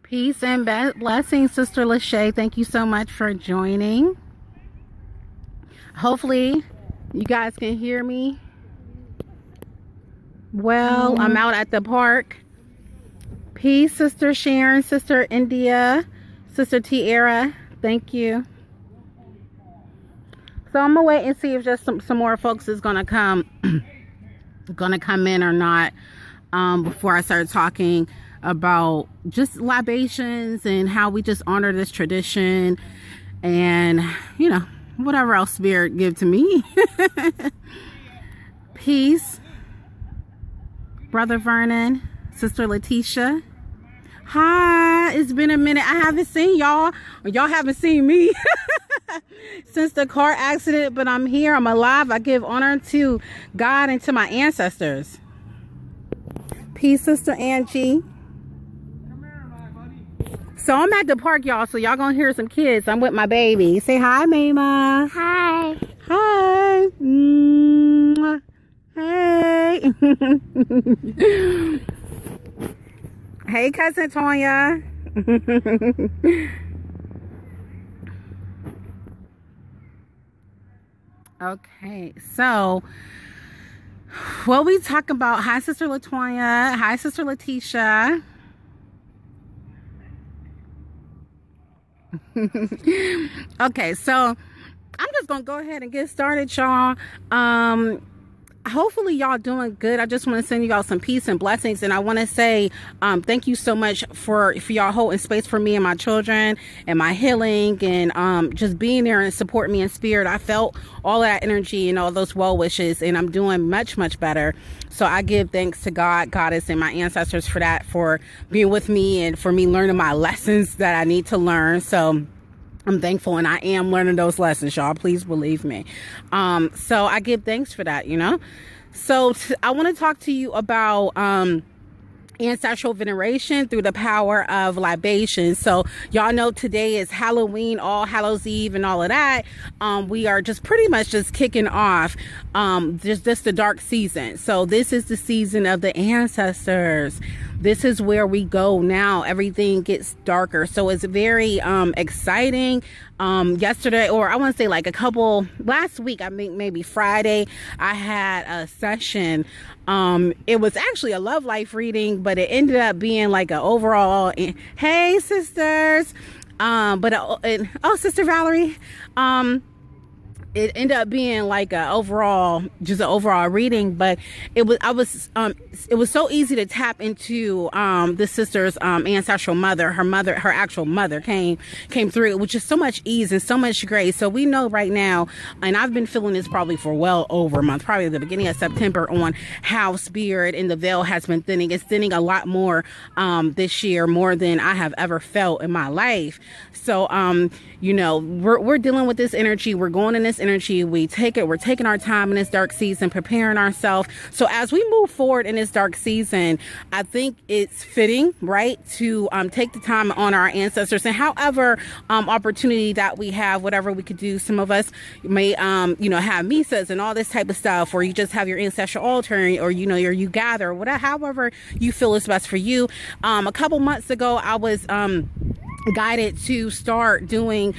Peace and blessings, Sister Lachey. Thank you so much for joining. Hopefully, you guys can hear me well. I'm out at the park. Peace, Sister Sharon, Sister India, Sister Tiara. Thank you. So I'm gonna wait and see if just some more folks is gonna come in or not before I start talking about just libations and how we just honor this tradition and, you know, whatever else Spirit give to me. Peace, Brother Vernon, Sister Letitia. Hi, it's been a minute. I haven't seen y'all, or y'all haven't seen me since the car accident, but I'm here. I'm alive. I give honor to God and to my ancestors. Peace, Sister Angie. So I'm at the park, y'all, so y'all gonna hear some kids. I'm with my baby. Say hi, Mama. Hi. Hi. Mwah. Hey. Hey, Cousin Tonya. Okay, so what we talk about. Hi, Sister Latoya. Hi, Sister Letitia. Okay, so I'm just gonna go ahead and get started, y'all. Hopefully y'all doing good. I just want to send you all some peace and blessings, and I want to say thank you so much for y'all holding space for me and my children and my healing, and just being there and supporting me in spirit. I felt all that energy and all those well wishes, and I'm doing much better. So I give thanks to God, Goddess, and my ancestors for that, for being with me and for me learning my lessons that I need to learn. So I'm thankful, and I am learning those lessons, y'all. Please believe me. So I give thanks for that, you know. So I want to talk to you about ancestral veneration through the power of libation. So y'all know today is Halloween, All Hallows Eve, and all of that. We are just pretty much just kicking off just the dark season. So this is the season of the ancestors. This is where we go now. Everything gets darker. So it's very exciting. Yesterday, or I want to say like last week, I think maybe Friday, I had a session. It was actually a love life reading, but it ended up being like an overall, hey sisters, Sister Valerie, it ended up being like an overall reading, but it was so easy to tap into the sister's ancestral mother. Her actual mother came through it, which is so much ease and so much grace. So we know right now, and I've been feeling this probably for well over a month, probably at the beginning of September, on how spirit and the veil has been thinning. It's thinning a lot more this year, more than I have ever felt in my life. So you know, we're dealing with this energy. We're going in this energy. We're taking our time in this dark season, preparing ourselves. So as we move forward in this dark season, I think it's fitting, right, to take the time on our ancestors, and however opportunity that we have, whatever we could do. Some of us may you know, have misas and all this type of stuff, or you just have your ancestral altar, or you know, you gather, whatever, however you feel is best for you. A couple months ago, I was guided to start doing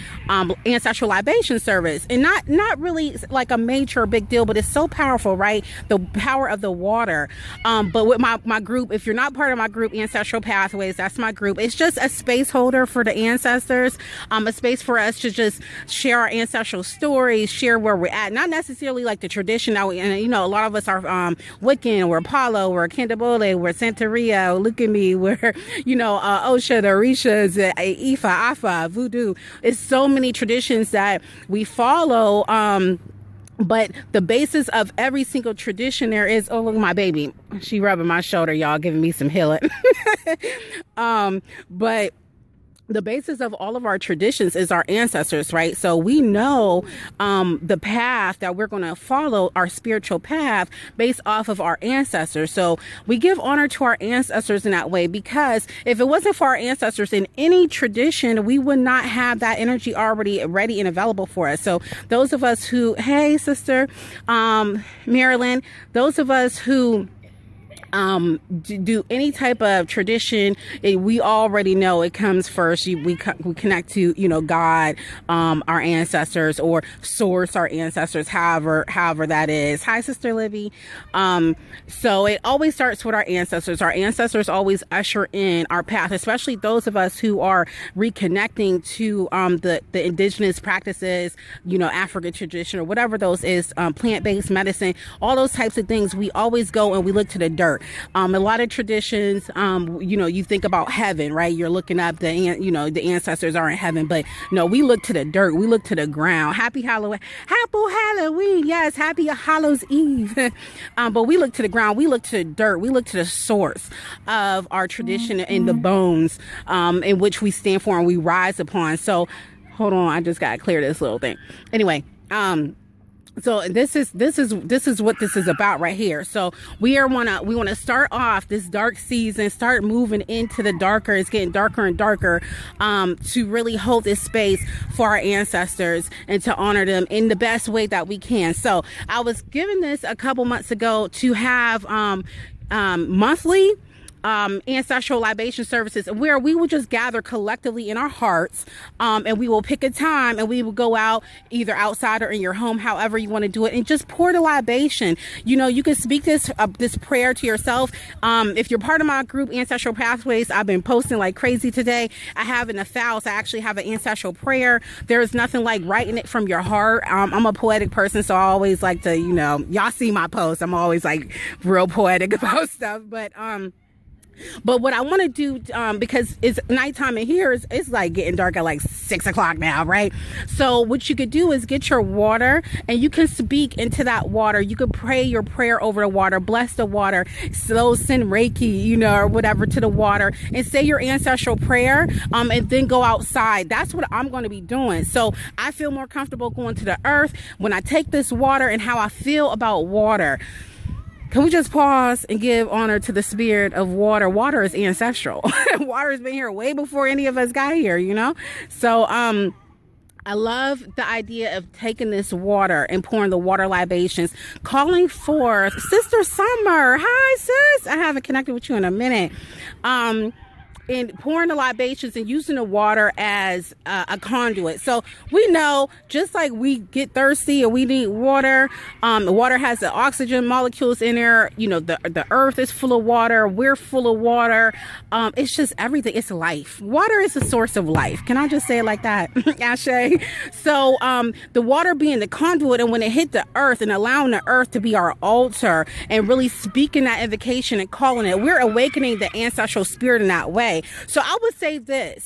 ancestral libation service, and not really like a major big deal, but it's so powerful, right? The power of the water. But with my group, if you're not part of my group, Ancestral Pathways, that's my group. It's just a space holder for the ancestors, a space for us to just share our ancestral stories, share where we're at, not necessarily like the tradition that and you know, a lot of us are Wiccan, we're Apollo, we're Candabole, we're Santeria, look at me, we're, you know, Osha, the Orishas, Ifa, Afa, Voodoo. It's so many traditions that we follow. But the basis of every single tradition there is, oh, look at my baby. She rubbing my shoulder, y'all, giving me some healing. But the basis of all of our traditions is our ancestors, right? So we know the path that we're going to follow, our spiritual path, based off of our ancestors. So we give honor to our ancestors in that way, because if it wasn't for our ancestors in any tradition, we would not have that energy already ready and available for us. So those of us who, hey, Sister Marilyn, those of us who do any type of tradition, we already know it comes first. We connect to, God, our ancestors, or source, our ancestors, however that is. Hi, Sister Libby. So it always starts with our ancestors. Our ancestors always usher in our path, especially those of us who are reconnecting to the indigenous practices, African tradition, or whatever those is, plant-based medicine, all those types of things. We always go and we look to the dirt. A lot of traditions, you think about heaven, right? You're looking up the ancestors are in heaven, but no, we look to the dirt. We look to the ground. Happy Halloween. Happy Halloween. Yes. Happy Hallows Eve. But we look to the ground. We look to the dirt. We look to the source of our tradition and the bones, in which we stand for and we rise upon. So hold on. I just got to clear this little thing. Anyway, so this is what this is about right here. So we want to start off this dark season, start moving into the darker. It's getting darker and darker, to really hold this space for our ancestors and to honor them in the best way that we can. So I was given this a couple months ago to have monthly ancestral libation services, where we will just gather collectively in our hearts, and we will pick a time and we will go out either outside or in your home, however you want to do it, and just pour the libation. You can speak this prayer to yourself. If you're part of my group, Ancestral Pathways, I've been posting like crazy today. I have in the files, I actually have an ancestral prayer. There is nothing like writing it from your heart. I'm a poetic person, so I always like to, y'all see my posts, I'm always like real poetic about stuff, but what I want to do, because it's nighttime in here, it's like getting dark at like 6 o'clock now, right? So what you could do is get your water, and you can speak into that water. You could pray your prayer over the water, bless the water, so send Reiki, or whatever to the water, and say your ancestral prayer, and then go outside. That's what I'm going to be doing. So I feel more comfortable going to the earth when I take this water and how I feel about water. Can we just pause and give honor to the spirit of water? Water is ancestral. Water has been here way before any of us got here, So, I love the idea of taking this water and pouring the water libations, calling forth Sister Summer. Hi, sis. I haven't connected with you in a minute. And pouring the libations and using the water as a conduit. So we know, just like we get thirsty and we need water, the water has the oxygen molecules in there. The earth is full of water. We're full of water. It's just everything. It's life. Water is the source of life. Can I just say it like that? Ashe. So the water being the conduit, and when it hit the earth and allowing the earth to be our altar and really speaking that invocation and calling it, we're awakening the ancestral spirit in that way. So I would say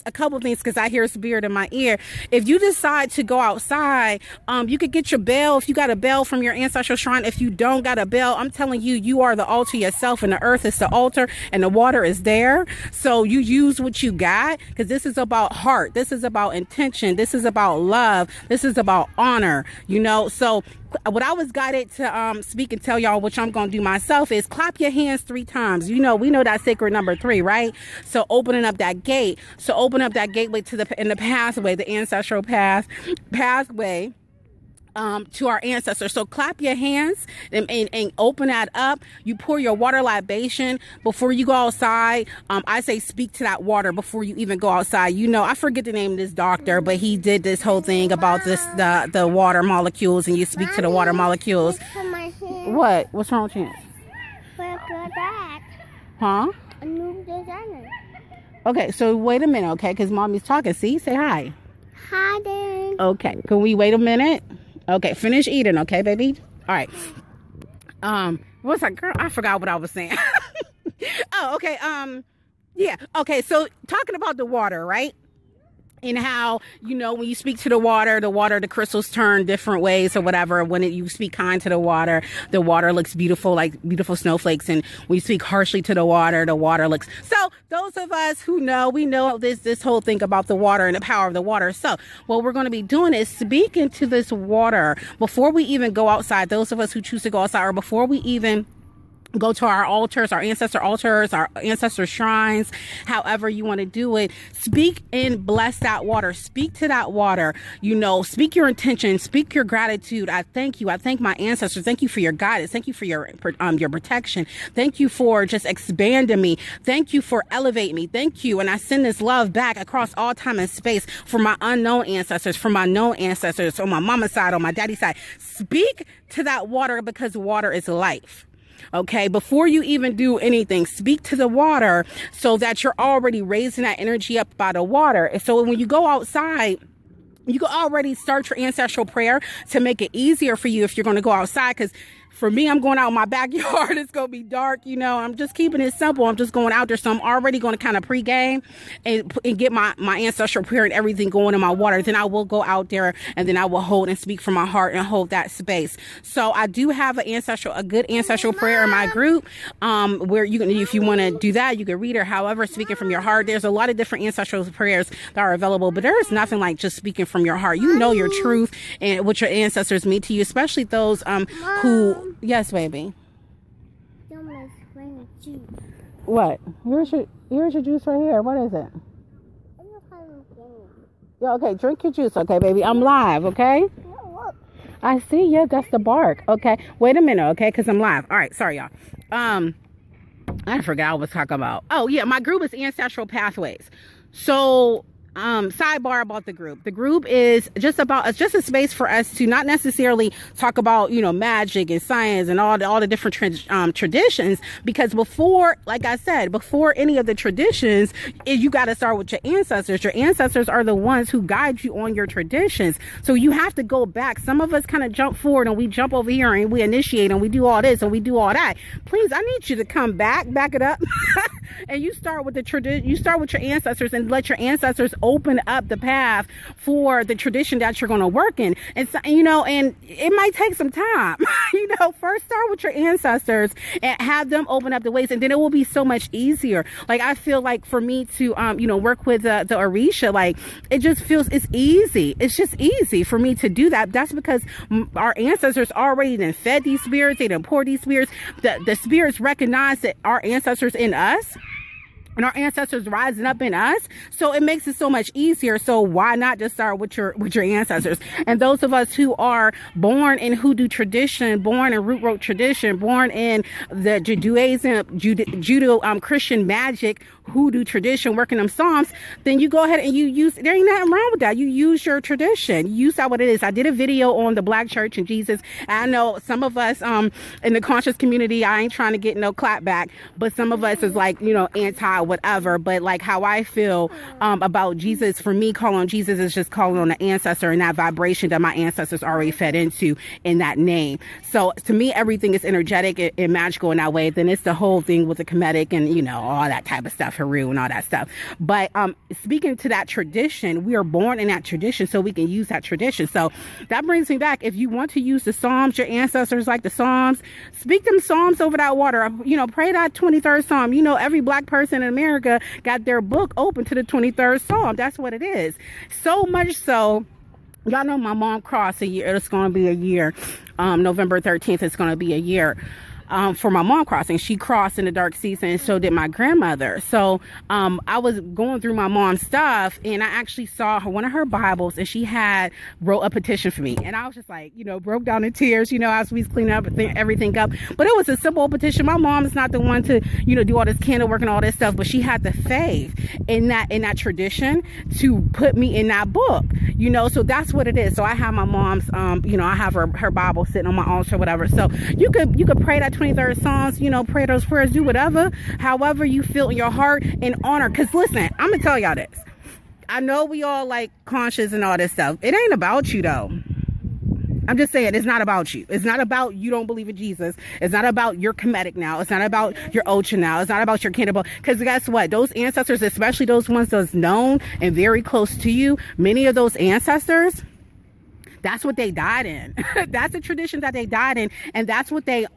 a couple of things, because I hear a spirit in my ear. If you decide to go outside, you could get your bell. If you got a bell from your ancestral shrine, if you don't got a bell, I'm telling you, you are the altar yourself, and the earth is the altar and the water is there. So you use what you got, because this is about heart. This is about intention. This is about love. This is about honor, So what I was guided to speak and tell y'all, which I'm going to do myself, is clap your hands 3 times. We know that sacred number 3, right? So opening up that gate. So open up that gateway to the pathway, the ancestral pathway. To our ancestors. So clap your hands and open that up. You pour your water libation before you go outside. I say speak to that water before you even go outside. I forget the name of this doctor, but he did this whole thing about the water molecules, and you speak to the water molecules. What? What's wrong with you? Huh? A new designer. Okay, so wait a minute, okay? Because mommy's talking. See? Say hi. Hi, Dad. Okay. Can we wait a minute? Okay, finish eating, okay, baby? All right. What's that, girl? I forgot what I was saying. Oh, okay. Yeah. Okay, so talking about the water, right? And how, when you speak to the water, the crystals turn different ways or whatever. When you speak kind to the water looks beautiful, like beautiful snowflakes. And when you speak harshly to the water looks... So those of us who know, we know this whole thing about the water and the power of the water. So what we're going to be doing is speaking to this water before we even go outside. Those of us who choose to go outside, or before we even go to our altars, our ancestor shrines, however you want to do it. Speak and bless that water. Speak to that water. You know, speak your intention, speak your gratitude. I thank you. I thank my ancestors. Thank you for your guidance. Thank you for your protection. Thank you for just expanding me. Thank you for elevating me. Thank you. And I send this love back across all time and space for my unknown ancestors, for my known ancestors, on my mama's side, on my daddy's side. Speak to that water, because water is life. Okay, before you even do anything, speak to the water so that you're already raising that energy up by the water. And so when you go outside, you can already start your ancestral prayer to make it easier for you if you're going to go outside. Because for me, I'm going out in my backyard. It's going to be dark. You know, I'm just keeping it simple. I'm just going out there. So I'm already going to kind of pregame and get my ancestral prayer and everything going in my water. Then I will go out there and then I will hold and speak from my heart and hold that space. So I do have a good ancestral prayer in my group, where you can, if you want to do that, you can read it. However, speaking from your heart, there's a lot of different ancestral prayers that are available, but there is nothing like just speaking from your heart. You know your truth and what your ancestors mean to you, especially those who. Yes, baby. What? Here's your juice right here. What is it? Yeah, okay, drink your juice, okay, baby. I'm live, okay? I see. Yeah, that's the bark. Okay, wait a minute, okay, because I'm live. All right, sorry, y'all. I forgot I was talking about. Oh yeah, my group is Ancestral Pathways. So sidebar about the group. The group is just a space for us to not necessarily talk about, you know, magic and science and all the different traditions, because before, like I said, before any of the traditions, you got to start with your ancestors. Your ancestors are the ones who guide you on your traditions. So you have to go back. Some of us kind of jump forward and we jump over here and we initiate and we do all this and we do all that. Please, I need you to come back it up. And you start with you start with your ancestors and let your ancestors open up the path for the tradition that you're going to work in. And so, you know, and it might take some time. You know, first start with your ancestors and have them open up the ways, and then it will be so much easier. Like, I feel like for me to you know, work with the Orisha, like, it just feels, it's easy. It's just easy for me to do that. That's because our ancestors already then fed these spirits, they done poured these spirits. The spirits recognize that our ancestors in us, and our ancestors rising up in us. So it makes it so much easier. So why not just start with your ancestors? And those of us who are born in Hoodoo tradition, born in Root Road tradition, born in the Judo Christian magic, Hoodoo tradition, working them Psalms, then you go ahead and you use, there ain't nothing wrong with that. You use your tradition. You use that what it is. I did a video on the Black Church and Jesus. I know some of us in the conscious community, I ain't trying to get no clap back, but some of us is like, you know, anti whatever. But like how I feel about Jesus, for me, calling on Jesus is just calling on the ancestor and that vibration that my ancestors already fed into in that name. So to me, everything is energetic and magical in that way. Then it's the whole thing with the Kemetic and, you know, all that type of stuff, Haru and all that stuff. But speaking to that tradition, we are born in that tradition, so we can use that tradition. So that brings me back. If you want to use the Psalms, your ancestors like the Psalms, speak them Psalms over that water. You know, pray that 23rd Psalm. You know, every Black person in America got their book open to the 23rd Psalm. That's what it is. So much so, y'all know my mom crossed a year. It's going to be a year. November 13th, it's going to be a year. For my mom crossing. She crossed in the dark season, and so did my grandmother. So I was going through my mom's stuff, and I actually saw one of her Bibles, and she wrote a petition for me. And I was just like, you know, broke down in tears, you know, as we was cleaning up everything up. But it was a simple petition. My mom is not the one to, you know, do all this candle work and all this stuff, but she had the faith in that tradition to put me in that book, you know. So that's what it is. So I have my mom's you know, I have her Bible sitting on my altar, whatever. So you could pray that 23rd Psalms, you know, pray those prayers, do whatever, however you feel in your heart, and honor. Because listen, I'm gonna tell y'all this. I know we all like conscious and all this stuff. It ain't about you though. I'm just saying, it's not about you. It's not about you don't believe in Jesus. It's not about your Kemetic now. It's not about your Ocha now. It's not about your Cannibal. Because guess what? Those ancestors, especially those ones that's known and very close to you, many of those ancestors, that's what they died in. That's the tradition that they died in, and that's what they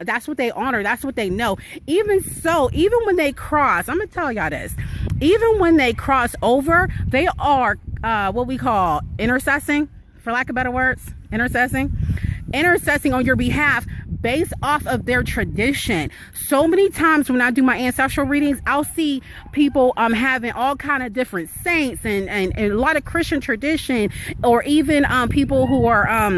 honor. That's what they know. Even so, even when they cross, I'm gonna tell y'all this. Even when they cross over, they are what we call intercessing, for lack of better words, intercessing on your behalf, based off of their tradition. So many times when I do my ancestral readings, I'll see people having all kind of different saints and a lot of Christian tradition, or even people who are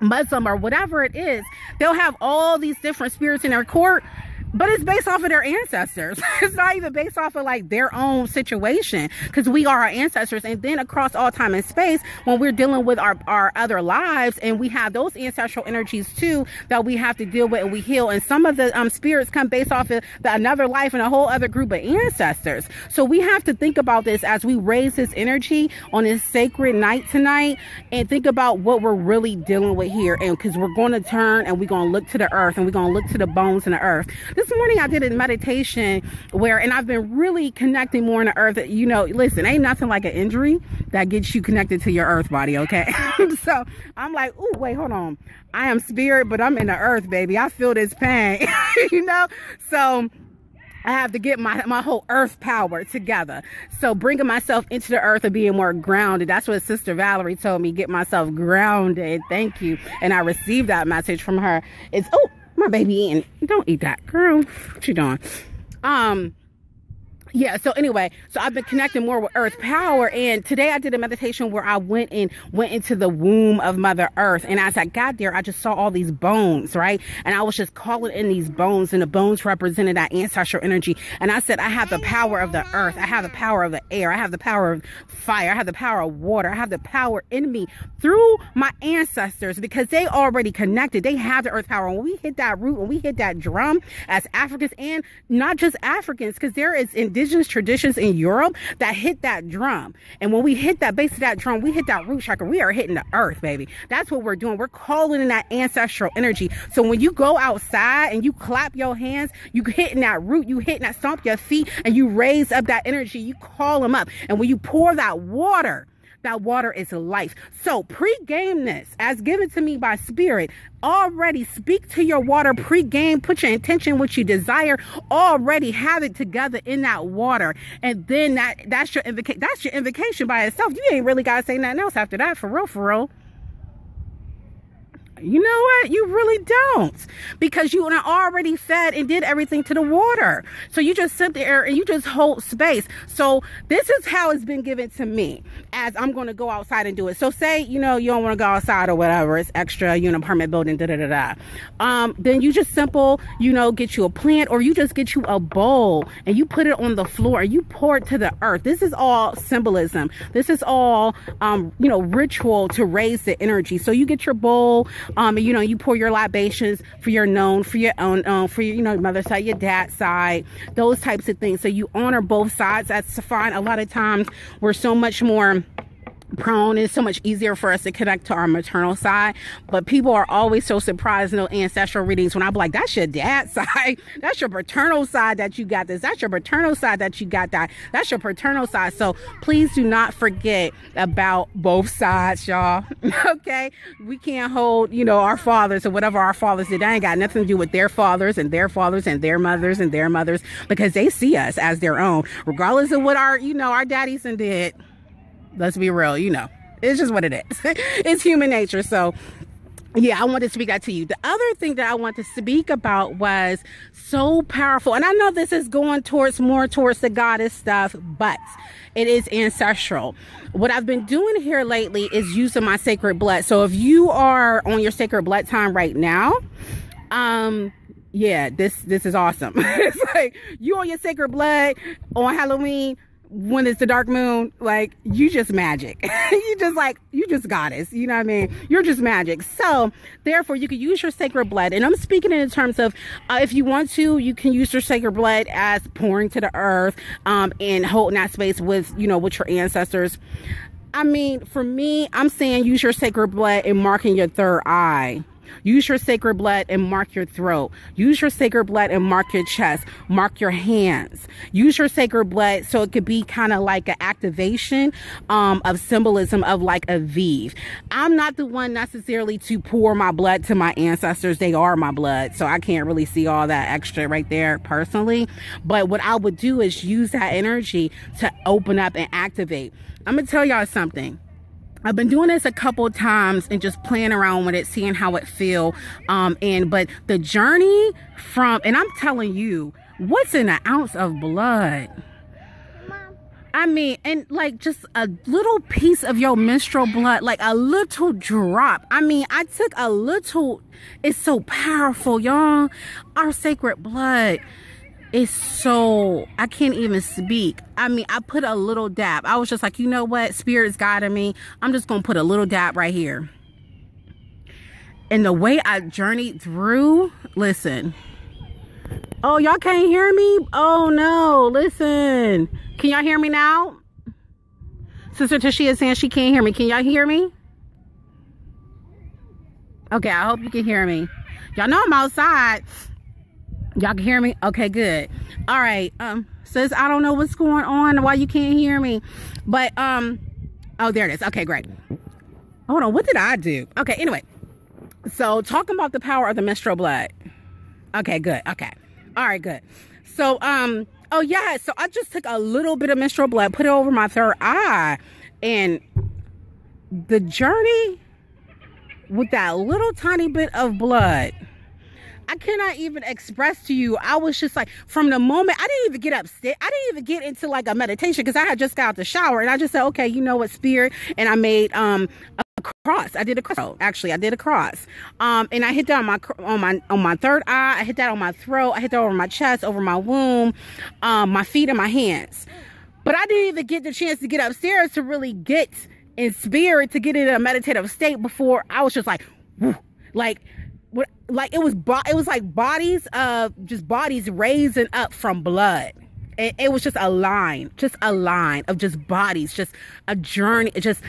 Muslim or whatever it is. They'll have all these different spirits in their court, but it's based off of their ancestors. It's not even based off of like their own situation, because we are our ancestors. And then across all time and space, when we're dealing with our other lives, and we have those ancestral energies too that we have to deal with and we heal. And some of the spirits come based off of another life and a whole other group of ancestors. So we have to think about this as we raise this energy on this sacred night tonight, and think about what we're really dealing with here. And because we're going to turn and we're going to look to the earth, and we're going to look to the bones in the earth. This morning I did a meditation and I've been really connecting more in the earth. You know, listen, ain't nothing like an injury that gets you connected to your earth body, okay? So I'm like, oh, wait, hold on. I am spirit, but I'm in the earth, baby. I feel this pain, you know? So I have to get my whole earth power together. So bringing myself into the earth and being more grounded. That's what Sister Valerie told me, get myself grounded. Thank you. And I received that message from her. It's, oh, my baby eating. Don't eat that, girl. What you doing? Yeah, so anyway, so I've been connecting more with earth power, and today I did a meditation where I went into the womb of Mother Earth, and as I got there, I just saw all these bones, right? And I was just calling in these bones, and the bones represented that ancestral energy. And I said, I have the power of the earth, I have the power of the air, I have the power of fire, I have the power of water, I have the power in me through my ancestors, because they already connected. They have the earth power. When we hit that root, when we hit that drum as Africans, and not just Africans, because there is indigenous traditions in Europe that hit that drum. And when we hit that base of that drum, we hit that root chakra. We are hitting the earth, baby. That's what we're doing. We're calling in that ancestral energy. So when you go outside and you clap your hands, you hitting that root, you hitting that, stomp your feet, and you raise up that energy. You call them up. And when you pour that water is life. So pre-game this as given to me by spirit. Already speak to your water pre-game. Put your intention, what you desire. Already have it together in that water. And then that's your invocation. That's your invocation by itself. You ain't really got to say nothing else after that. For real, for real. You know what? You really don't, because you already fed and did everything to the water. So you just sit there and you just hold space. So this is how it's been given to me as I'm going to go outside and do it. So say, you know, you don't want to go outside or whatever. It's extra, you know, apartment building, then you just simple, you know, get you a plant, or you just get you a bowl and you put it on the floor and you pour it to the earth. This is all symbolism. This is all, you know, ritual to raise the energy. So you get your bowl, you know, you pour your libations for your known, for your own, for your, you know, mother's side, your dad's side, those types of things. So you honor both sides. That's fine. A lot of times we're so much more prone, it's so much easier for us to connect to our maternal side, but people are always so surprised in those ancestral readings when I'm like, that's your dad's side, that's your paternal side that you got this, that's your paternal side that you got that, that's your paternal side. So please do not forget about both sides, y'all. Okay, we can't hold, you know, our fathers or whatever our fathers did. That ain't got nothing to do with their fathers and their fathers and their mothers and their mothers, because they see us as their own, regardless of what our, you know, our daddies and did. Let's be real, you know, it's just what it is. It's human nature. So yeah, I wanted to speak that to you. The other thing that I want to speak about was so powerful. And I know this is going more towards the goddess stuff, but it is ancestral. What I've been doing here lately is using my sacred blood. So if you are on your sacred blood time right now, yeah, this is awesome. It's like you on your sacred blood on Halloween, when it's the dark moon, like, you just magic. you just goddess, you know what I mean? You're just magic. So therefore you can use your sacred blood, and I'm speaking in terms of if you want to, you can use your sacred blood as pouring to the earth, and holding that space with, you know, with your ancestors. I mean, for me, I'm saying use your sacred blood and marking your third eye. Use your sacred blood and mark your throat. Use your sacred blood and mark your chest. Mark your hands. Use your sacred blood so it could be kind of like an activation of symbolism of like a Vive. I'm not the one necessarily to pour my blood to my ancestors. They are my blood, so I can't really see all that extra right there personally. But what I would do is use that energy to open up and activate. I'm gonna tell y'all something. I've been doing this a couple times and just playing around with it, seeing how it feel. But the journey from, and I'm telling you, what's in an ounce of blood? I mean, and like just a little piece of your menstrual blood, like a little drop. I mean, I took a little, it's so powerful, y'all. Our sacred blood is so, I can't even speak. I mean, I put a little dab. I was just like, you know what? Spirit's guiding me. I'm just going to put a little dab right here. And the way I journeyed through, listen. Oh, y'all can't hear me? Oh, no. Listen. Can y'all hear me now? Sister Tashia is saying she can't hear me. Can y'all hear me? Okay, I hope you can hear me. Y'all know I'm outside. Y'all can hear me? Okay, good. All right. Sis, I don't know what's going on, why you can't hear me. But, oh, there it is. Okay, great. Hold on. What did I do? Okay, anyway. So, talking about the power of the menstrual blood. Okay, good. Okay. All right, good. So, oh yeah, so I just took a little bit of menstrual blood, put it over my third eye, and the journey with that little tiny bit of blood, I cannot even express to you. I was just like, from the moment, I didn't even get upstairs. I didn't even get into like a meditation because I had just got out the shower, and I just said, okay, you know what, Spirit, and I made a cross. I did a cross. Actually, I did a cross. And I hit that on my third eye. I hit that on my throat. I hit that over my chest, over my womb, my feet, and my hands. But I didn't even get the chance to get upstairs to really get in spirit, to get in a meditative state before I was just like, whoo, like it was like bodies raising up from blood. And it was just a line of just bodies, just a journey, just.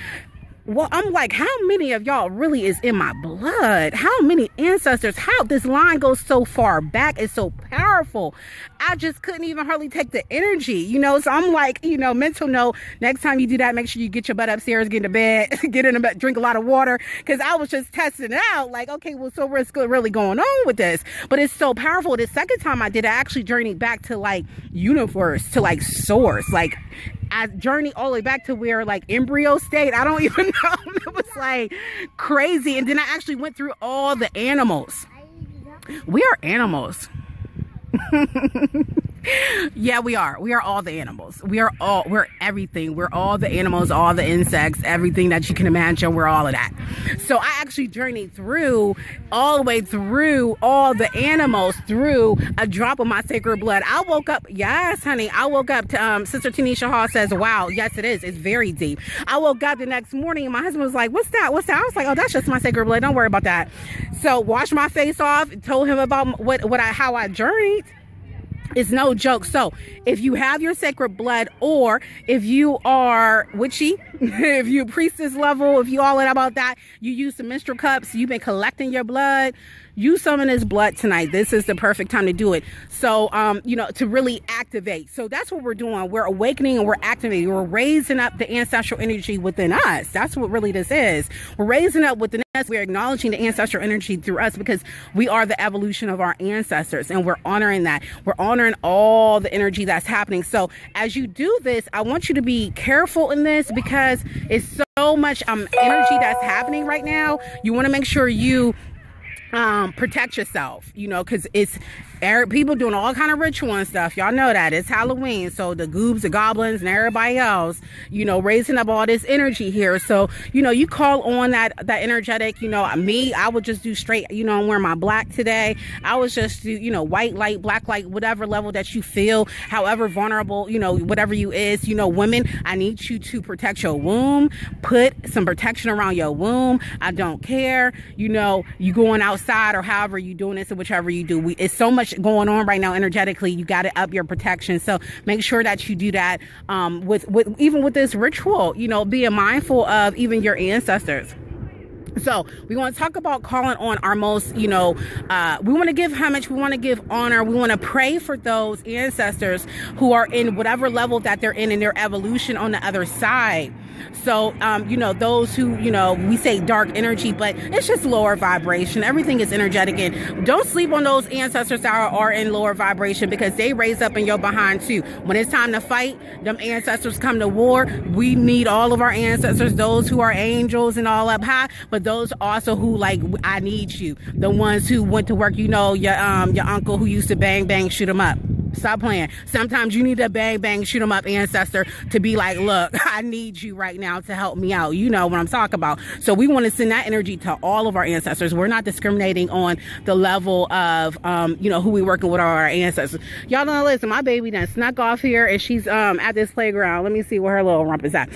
Well, I'm like, how many of y'all really is in my blood? How many ancestors? How this line goes so far back? It's so powerful. I just couldn't even hardly take the energy, you know? So I'm like, you know, mental note, next time you do that, make sure you get your butt upstairs, get into bed, get in the bed, drink a lot of water. Because I was just testing it out. Like, okay, well, so what's really going on with this? But it's so powerful. The second time I did, I actually journeyed back to like universe, to like source. Like, I journeyed all the way back to where like embryo state. I don't even know. It was like crazy. And then I actually went through all the animals. We are animals. Yeah, we are. We are all the animals. We're everything. We're all the animals, all the insects, everything that you can imagine. We're all of that. So I actually journeyed through all the way through all the animals through a drop of my sacred blood. I woke up. Yes, honey. I woke up to, Sister Tanisha Hall says, wow, yes, it is. It's very deep. I woke up the next morning and my husband was like, what's that? What's that? I was like, oh, that's just my sacred blood. Don't worry about that. So washed my face off, told him about how I journeyed. It's no joke. So if you have your sacred blood, or if you are witchy, if you priestess level, if you all about that, you use some menstrual cups, you've been collecting your blood, use some of this blood tonight. This is the perfect time to do it. So, you know, to really activate. So that's what we're doing. We're awakening and we're activating. We're raising up the ancestral energy within us. That's what really this is. We're raising up within us. We're acknowledging the ancestral energy through us because we are the evolution of our ancestors, and we're honoring that. We're honoring all the energy that's happening. So as you do this, I want you to be careful in this because it's so much energy that's happening right now. You want to make sure you protect yourself, you know, because it's people doing all kind of ritual and stuff. Y'all know that it's Halloween, so the goobs, the goblins, and everybody else, you know, raising up all this energy here. So, you know, you call on that energetic, you know, me, I would just do straight, you know, I'm wearing my black today. I was just do, you know, white light, black light, whatever level that you feel, however vulnerable, you know, whatever you is, you know, women, I need you to protect your womb, put some protection around your womb. I don't care, you know, you going outside or however you doing this or whichever you do. It's so much going on right now energetically. You got to up your protection. So make sure that you do that with even with this ritual, you know, being mindful of even your ancestors. So we want to talk about calling on our most, we want to give homage, we want to give honor, we want to pray for those ancestors who are in whatever level that they're in their evolution on the other side. So, those who, we say dark energy, but it's just lower vibration. Everything is energetic. And don't sleep on those ancestors that are in lower vibration, because they raise up in your behind too. When it's time to fight, them ancestors come to war. We need all of our ancestors, those who are angels and all up high, but those also who I need you. The ones who went to work, your uncle who used to bang, bang, shoot 'em up. Stop playing. Sometimes you need a bang, bang, shoot 'em up ancestor to be like, look, I need you right now to help me out. You know what I'm talking about. So we want to send that energy to all of our ancestors. We're not discriminating on the level of, who we working with, our ancestors. Y'all don't listen. My baby done snuck off here and she's at this playground. Let me see where her little rump is at.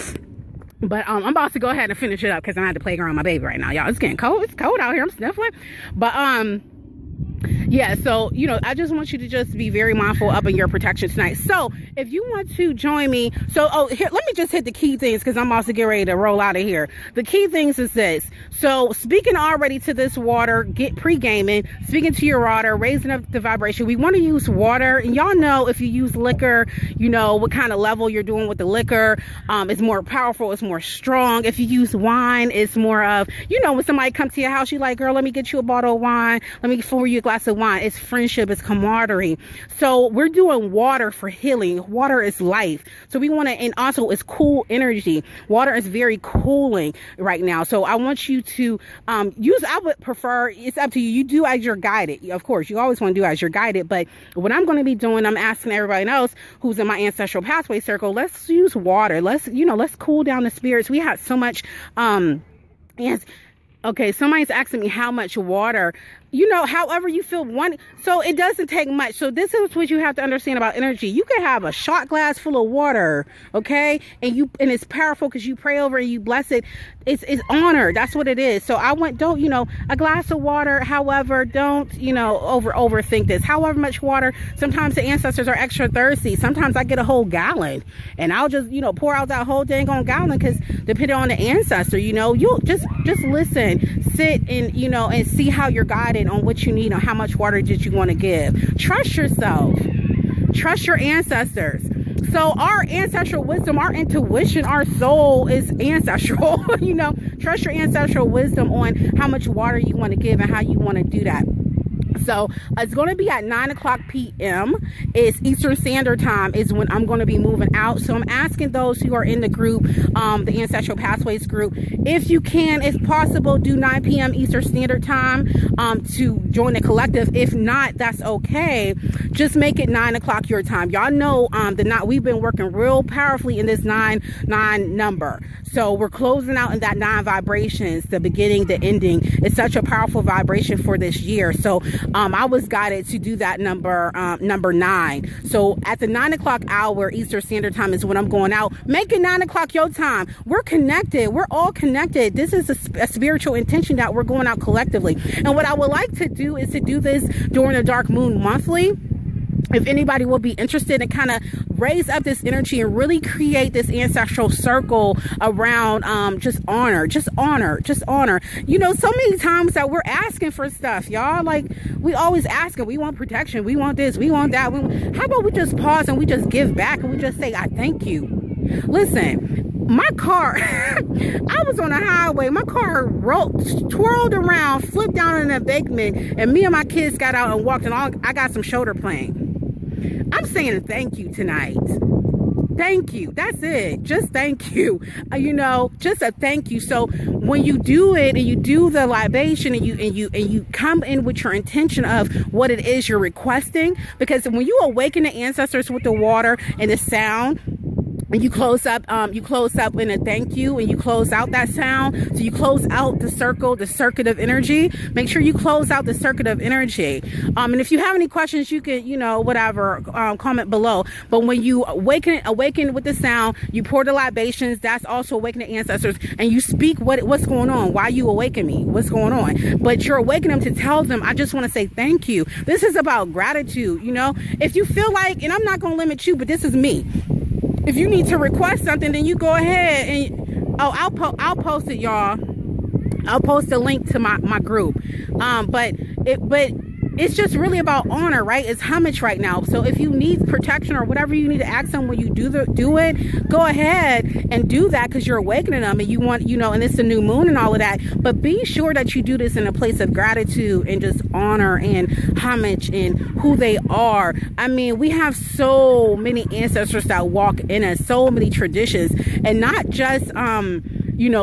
But I'm about to go ahead and finish it up because I'm at the playground with my baby right now. Y'all, it's getting cold. It's cold out here. I'm sniffling. But yeah, so I just want you to just be very mindful up in your protection tonight. So if you want to join me, here, let me just hit the key things, because I'm also getting ready to roll out of here. The key things is this. So speaking already to this water, get pre-gaming, speaking to your water, raising up the vibration. We want to use water, and y'all know if you use liquor, what kind of level you're doing with the liquor. It's more powerful, it's more strong. If you use wine, it's more of, when somebody comes to your house, you're like, girl, let me get you a bottle of wine, let me pour you a glass of wine. It's friendship, it's camaraderie. So we're doing water for healing. Water is life. So we want to, and also it's cool energy. Water is very cooling right now. So I want you to use, I would prefer, it's up to you. You do as you're guided. Of course, you always want to do as you're guided. But what I'm going to be doing, I'm asking everybody else who's in my ancestral pathway circle, let's use water. Let's cool down the spirits. We had so much, okay, somebody's asking me how much water, however you feel one. So it doesn't take much. So this is what you have to understand about energy. You can have a shot glass full of water, okay? And it's powerful because you pray over it and you bless it. It's honor. That's what it is. So a glass of water, however, don't, overthink this. However much water, sometimes the ancestors are extra thirsty. Sometimes I get a whole gallon and I'll just, pour out that whole dang on gallon, because depending on the ancestor, you'll just listen, sit and, and see how you're guided on what you need, on how much water did you want to give. Trust yourself. Trust your ancestors. So our ancestral wisdom, our intuition, our soul is ancestral. Trust your ancestral wisdom on how much water you want to give and how you want to do that. So it's going to be at 9:00 p.m. It's Eastern Standard Time is when I'm going to be moving out. So I'm asking those who are in the group, the Ancestral Pathways group, if you can, if possible, do 9 p.m. Eastern Standard Time to join the collective. If not, that's okay. Just make it 9:00 your time. Y'all know we've been working real powerfully in this 9 number. So we're closing out in that 9 vibrations, the beginning, the ending. It's such a powerful vibration for this year. So I was guided to do that number 9. So at the 9:00 hour Eastern Standard Time is when I'm going out. Make it 9:00 your time. We're connected. We're all connected. This is a spiritual intention that we're going out collectively. And what I would like to do is to do this during the dark moon monthly. If anybody will be interested in kind of raise up this energy and really create this ancestral circle around just honor. So many times that we're asking for stuff, y'all. We always asking, we want protection, we want this, we want that. How about we just pause and we just give back and we just say, I thank you. Listen, my car, I was on the highway, my car twirled around, flipped down an embankment, and me and my kids got out and walked, and I got some shoulder pain. I'm saying thank you tonight. Thank you. That's it. Just thank you. Just a thank you. So when you do it and you do the libation and you come in with your intention of what it is you're requesting, because when you awaken the ancestors with the water and the sound, and you close up in a thank you, and you close out that sound. So you close out the circuit of energy. Make sure you close out the circuit of energy. And if you have any questions, you can, comment below. But when you awaken with the sound, you pour the libations, that's also awakening the ancestors, and you speak what's going on, why you awaken me, what's going on. But you're awakening them to tell them, I just want to say thank you. This is about gratitude, If you feel like, and I'm not going to limit you, but this is me. If you need to request something, then you go ahead and I'll post it, y'all. I'll post a link to my group. But it's just really about honor, right? It's homage right now. So if you need protection or whatever you need to ask them when you do it, go ahead and do that, because you're awakening them and you want, and it's the new moon and all of that. But be sure that you do this in a place of gratitude and just honor and homage in who they are. I mean, we have so many ancestors that walk in us, so many traditions, and not just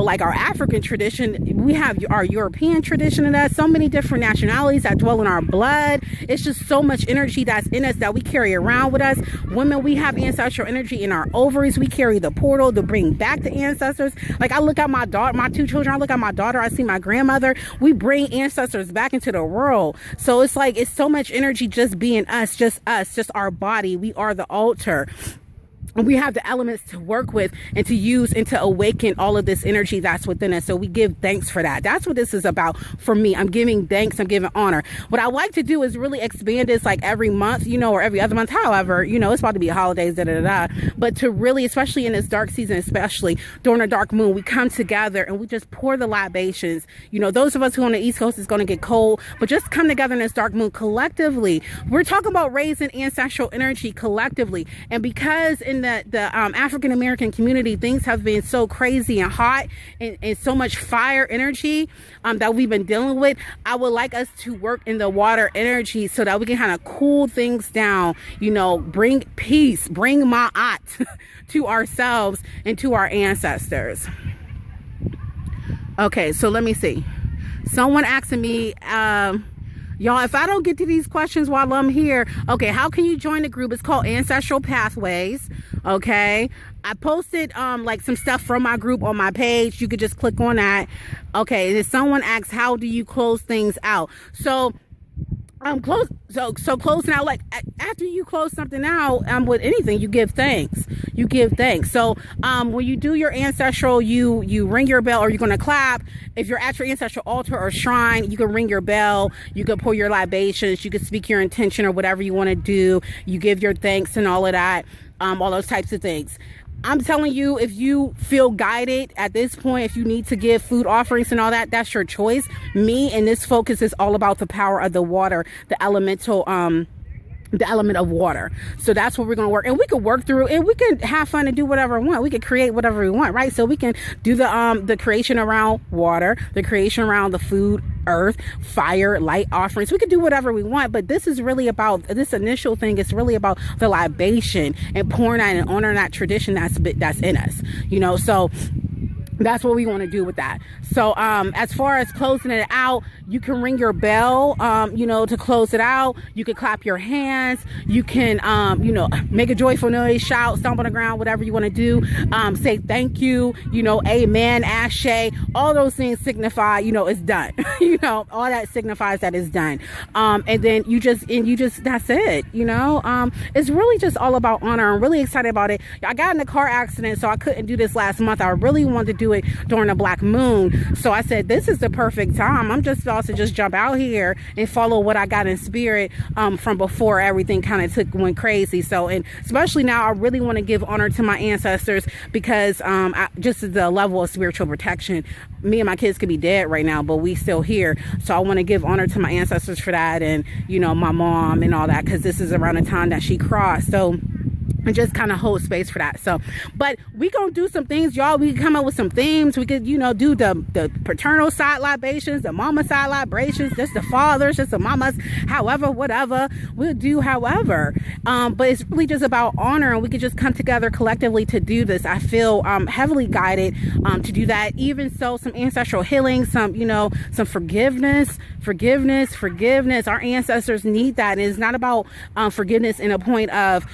like our African tradition. We have our European tradition, and that so many different nationalities that dwell in our blood. It's just so much energy that's in us that we carry around with us. Women, we have ancestral energy in our ovaries. We carry the portal to bring back the ancestors. Like, I look at my daughter, my 2 children, I look at my daughter, I see my grandmother. We bring ancestors back into the world. So it's like, it's so much energy just being us, just our body. We are the altar. We have the elements to work with and to use and to awaken all of this energy that's within us. So we give thanks for that. That's what this is about for me. I'm giving thanks. I'm giving honor. What I like to do is really expand this like every month, or every other month. However, it's about to be holidays, But to really, especially in this dark season, especially during a dark moon, we come together and we just pour the libations. Those of us who are on the East Coast, is going to get cold, but just come together in this dark moon collectively. We're talking about raising ancestral energy collectively. And because in the African American community, things have been so crazy and hot and so much fire energy that we've been dealing with, I would like us to work in the water energy so that we can kind of cool things down, bring peace, bring ma'at to ourselves and to our ancestors. Okay, so let me see. Someone asking me, y'all, if I don't get to these questions while I'm here, okay, how can you join the group? It's called Ancestral Pathways. Okay, I posted like some stuff from my group on my page. You could just click on that. Okay, and someone asks, how do you close things out? So closing out, like after you close something out with anything, you give thanks. So when you do your ancestral, you ring your bell, or you're going to clap. If you're at your ancestral altar or shrine, you can ring your bell, you can pour your libations, you can speak your intention or whatever you want to do. You give your thanks and all of that, all those types of things. I'm telling you, if you feel guided at this point, if you need to give food offerings and all that, that's your choice. Me and this focus is all about the power of the water, the elemental, the element of water. So that's what we're going to work, and we can work through, and we can have fun and do whatever we want. We can create whatever we want, right? So we can do the creation around water, the creation around the food, earth, fire, light offerings. We can do whatever we want, but this is really about, this initial thing is really about the libation and pouring out and honoring that tradition that's in us, so that's what we want to do with that. So as far as closing it out, you can ring your bell, to close it out. You can clap your hands. You can, make a joyful noise, shout, stomp on the ground, whatever you want to do. Say thank you, amen, ashe. All those things signify, it's done. All that signifies that it's done. And then you just, that's it. It's really just all about honor. I'm really excited about it. I got in a car accident, so I couldn't do this last month. I really wanted to do it during a black moon, so I said this is the perfect time. I'm just about to just jump out here and follow what I got in spirit from before everything kind of went crazy. So, and especially now, I really want to give honor to my ancestors, because just the level of spiritual protection. Me and my kids could be dead right now, but we still here. So I want to give honor to my ancestors for that, and my mom and all that, because this is around the time that she crossed. So and just kind of hold space for that. So, but we gonna do some things, y'all. We can come up with some themes. We could, do the paternal side libations, the mama side libations, just the fathers, just the mamas, however, whatever. We'll do however. But it's really just about honor, and we could just come together collectively to do this. I feel heavily guided to do that. Even so, some ancestral healing, some forgiveness. Our ancestors need that. And it's not about forgiveness in a point of,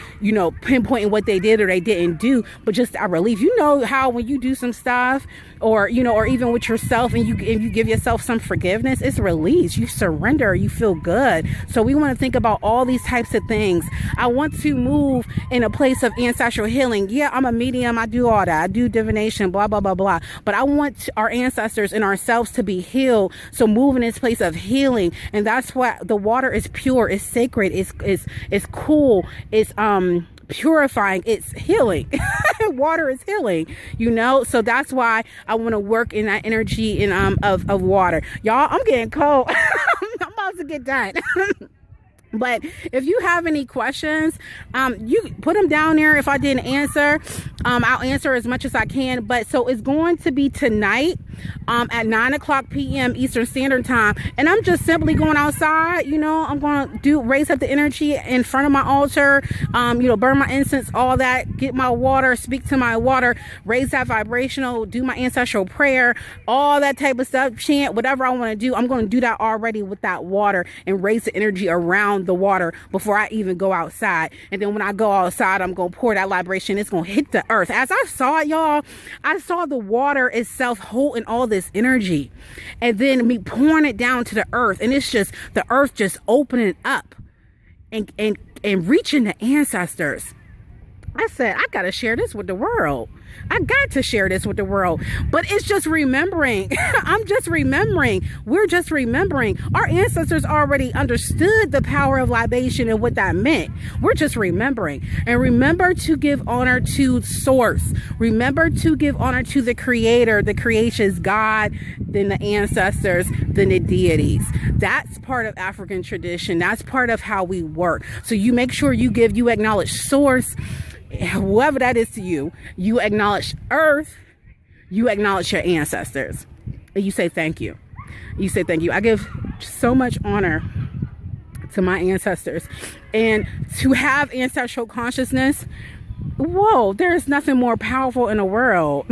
pinpointing what they did or they didn't do, but just a relief. How when you do some stuff, or or even with yourself, and you give yourself some forgiveness, it's release. You surrender, you feel good. So we want to think about all these types of things. I want to move in a place of ancestral healing. Yeah, I'm a medium, I do all that, I do divination, blah blah blah blah, but I want our ancestors and ourselves to be healed. So move in this place of healing, and that's why the water is pure, it's sacred, it's cool, it's purifying, it's healing. Water is healing, you know. So that's why I want to work in that energy of water. Y'all, I'm getting cold. I'm about to get done. But if you have any questions, you put them down there. If I didn't answer, I'll answer as much as I can. But so it's going to be tonight at 9:00 p.m. Eastern Standard Time. And I'm just simply going outside. You know, I'm going to raise up the energy in front of my altar, you know, burn my incense, all that, get my water, speak to my water, raise that vibrational, do my ancestral prayer, all that type of stuff, chant, whatever I want to do. I'm going to do that already with that water and raise the energy around the water before I even go outside. And then when I go outside, I'm going to pour that libation. It's going to hit the earth. As I saw it, y'all, I saw the water itself holding all this energy and then me pouring it down to the earth. And it's just the earth just opening up and reaching the ancestors. I said, I got to share this with the world. I got to share this with the world. But it's just remembering. I'm just remembering. We're just remembering. Our ancestors already understood the power of libation and what that meant. We're just remembering. And remember to give honor to source. Remember to give honor to the creator, the creations, God, then the ancestors, then the deities. That's part of African tradition. That's part of how we work. So you make sure you acknowledge source, whoever that is to you. You acknowledge earth, you acknowledge your ancestors, and you say thank you. You say thank you. I give so much honor to my ancestors, and to have ancestral consciousness, whoa, there is nothing more powerful in the world.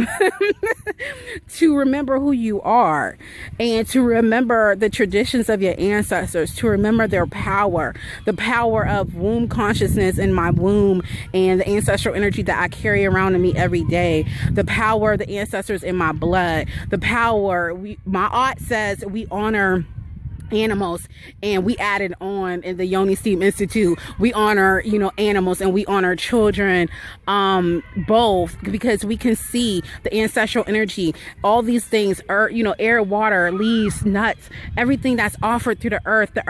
To remember who you are and to remember the traditions of your ancestors, to remember their power, the power of womb consciousness in my womb and the ancestral energy that I carry around in me every day, the power of the ancestors in my blood, the power, my aunt says we honor animals, and we added on in the Yoni Steam Institute, we honor, you know, animals, and we honor children, both, because we can see the ancestral energy, all these things, you know, air, water, leaves, nuts, everything that's offered to the earth. The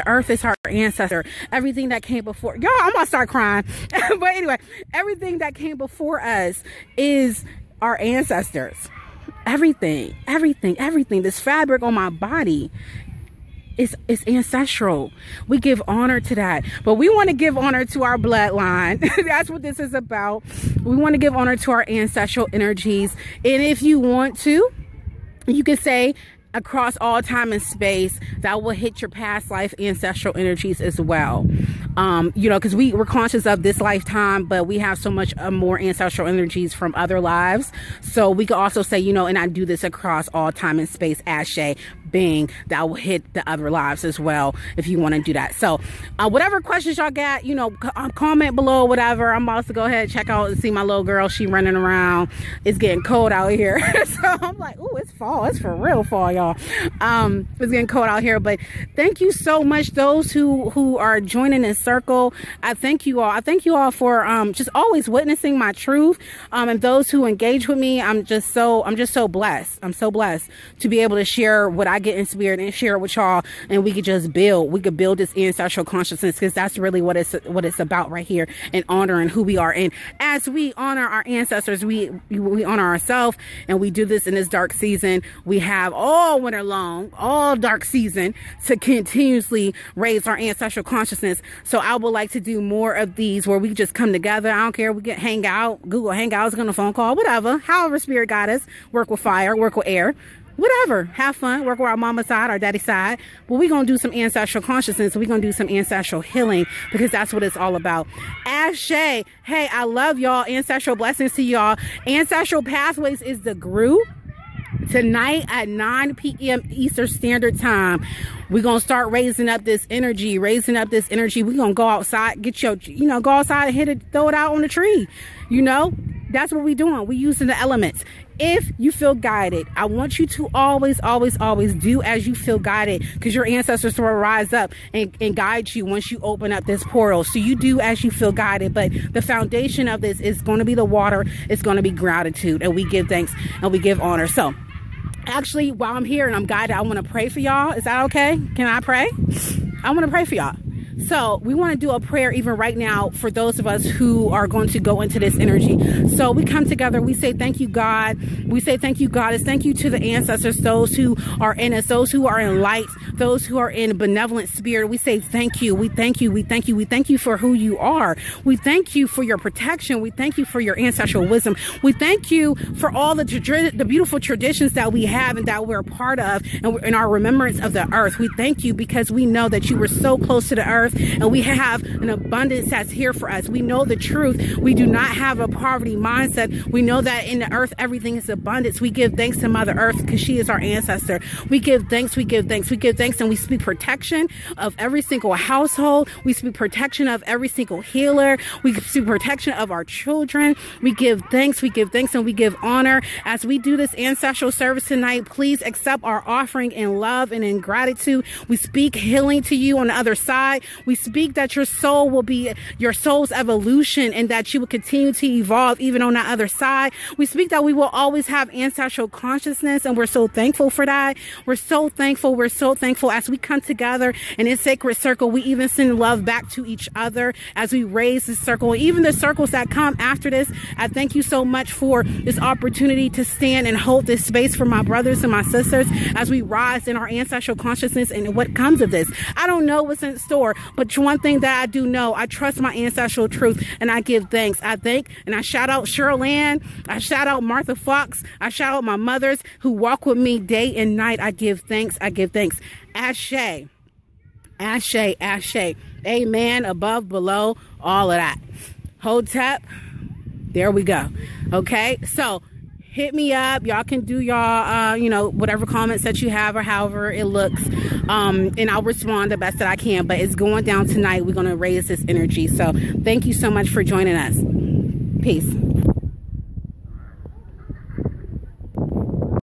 earth is our ancestor. Everything that came before, y'all, I'm gonna start crying. But anyway, everything that came before us is our ancestors. Everything. This fabric on my body, it's ancestral. We give honor to that, but we want to give honor to our bloodline. That's what this is about. We want to give honor to our ancestral energies. And if you want to, you can say across all time and space, that will hit your past life ancestral energies as well. You know, because we're conscious of this lifetime, but we have so much more ancestral energies from other lives. So we could also say, you know, and I do this across all time and space, Ashe, being that will hit the other lives as well, if you want to do that. So whatever questions y'all got, you know, comment below, whatever. I'm about to go ahead and check out and see my little girl. She running around. It's getting cold out here. So I'm like, ooh, it's fall. It's for real fall, y'all. It's getting cold out here. But thank you so much, those who are joining this circle. I thank you all. I thank you all for just always witnessing my truth. And those who engage with me, I'm just so blessed. I'm so blessed to be able to share what I get in spirit and share it with y'all, and we could just build this ancestral consciousness, because that's really what it's about right here, and honoring who we are. And as we honor our ancestors, we honor ourselves, and we do this in this dark season. We have all winter long, all dark season, to continuously raise our ancestral consciousness. So I would like to do more of these where we just come together. I don't care, we can hang out, Google Hangouts, get on a phone call, whatever, however spirit got us, work with fire, work with air, whatever, have fun, work with our mama's side, our daddy's side. But we're going to do some ancestral consciousness. We're going to do some ancestral healing, because that's what it's all about. Ashe. Hey, I love y'all. Ancestral blessings to y'all. Ancestral Pathways is the group. Tonight at 9 p.m. Eastern Standard Time, we're going to start raising up this energy. We're going to go outside, go outside and hit it, throw it out on the tree. You know, that's what we're doing. We're using the elements. If you feel guided, I want you to always do as you feel guided, because your ancestors will rise up and guide you once you open up this portal. So you do as you feel guided, but the foundation of this is going to be the water. It's going to be gratitude, and we give thanks and we give honor. So actually, while I'm here and I'm guided, I want to pray for y'all. Is that okay? Can I pray? I want to pray for y'all. So we want to do a prayer even right now for those of us who are going to go into this energy. So we come together. We say, thank you, God. We say, thank you, Goddess. Thank you to the ancestors, those who are in us, those who are in light, those who are in benevolent spirit. We say, thank you. We thank you. We thank you. We thank you for who you are. We thank you for your protection. We thank you for your ancestral wisdom. We thank you for all the beautiful traditions that we have and that we're a part of, and in our remembrance of the earth. We thank you because we know that you were so close to the earth, and we have an abundance that's here for us. We know the truth. We do not have a poverty mindset. We know that in the earth, everything is abundance. We give thanks to Mother Earth because she is our ancestor. We give thanks, we give thanks, we give thanks, and we speak protection of every single household. We speak protection of every single healer. We speak protection of our children. We give thanks, and we give honor. As we do this ancestral service tonight, please accept our offering in love and in gratitude. We speak healing to you on the other side. We speak that your soul will be your soul's evolution and that you will continue to evolve even on the other side. We speak that we will always have ancestral consciousness, and we're so thankful for that. We're so thankful. We're so thankful as we come together in this sacred circle. We even send love back to each other as we raise this circle, even the circles that come after this. I thank you so much for this opportunity to stand and hold this space for my brothers and my sisters as we rise in our ancestral consciousness and what comes of this. I don't know what's in store, but one thing that I do know, I trust my ancestral truth, and I give thanks. I thank and I shout out Cheryl Ann. I shout out Martha Fox. I shout out my mothers who walk with me day and night. I give thanks. I give thanks. Ashe. Ashe. Ashe. Amen. Above, below, all of that. Hotep. There we go. Okay. So hit me up. Y'all can do y'all, whatever comments that you have or however it looks. And I'll respond the best that I can. But it's going down tonight. We're going to raise this energy. So thank you so much for joining us. Peace.